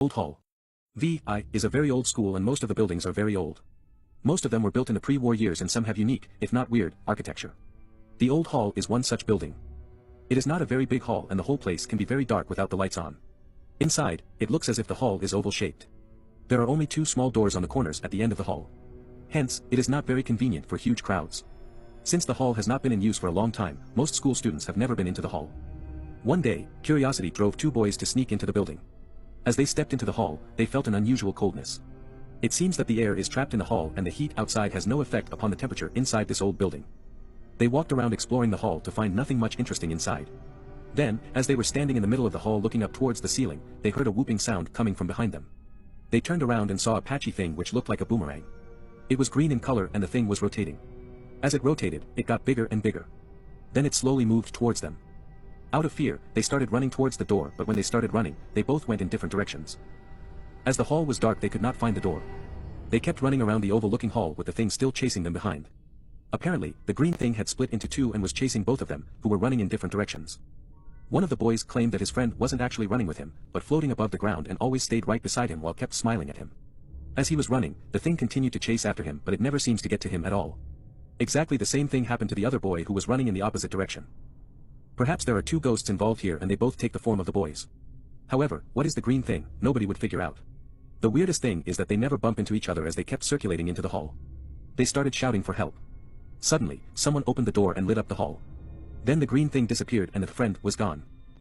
Old Hall. VI is a very old school and most of the buildings are very old. Most of them were built in the pre-war years and some have unique, if not weird, architecture. The Old Hall is one such building. It is not a very big hall and the whole place can be very dark without the lights on. Inside, it looks as if the hall is oval-shaped. There are only two small doors on the corners at the end of the hall. Hence, it is not very convenient for huge crowds. Since the hall has not been in use for a long time, most school students have never been into the hall. One day, curiosity drove two boys to sneak into the building. As they stepped into the hall, they felt an unusual coldness. It seems that the air is trapped in the hall and the heat outside has no effect upon the temperature inside this old building. They walked around exploring the hall to find nothing much interesting inside. Then, as they were standing in the middle of the hall looking up towards the ceiling, they heard a whooping sound coming from behind them. They turned around and saw a patchy thing which looked like a boomerang. It was green in color and the thing was rotating. As it rotated, it got bigger and bigger. Then it slowly moved towards them. Out of fear, they started running towards the door, but when they started running, they both went in different directions. As the hall was dark they could not find the door. They kept running around the oval-looking hall with the thing still chasing them behind. Apparently, the green thing had split into two and was chasing both of them, who were running in different directions. One of the boys claimed that his friend wasn't actually running with him, but floating above the ground and always stayed right beside him while kept smiling at him. As he was running, the thing continued to chase after him but it never seems to get to him at all. Exactly the same thing happened to the other boy who was running in the opposite direction. Perhaps there are two ghosts involved here and they both take the form of the boys. However, what is the green thing, nobody would figure out. The weirdest thing is that they never bump into each other as they kept circulating into the hall. They started shouting for help. Suddenly, someone opened the door and lit up the hall. Then the green thing disappeared and the friend was gone.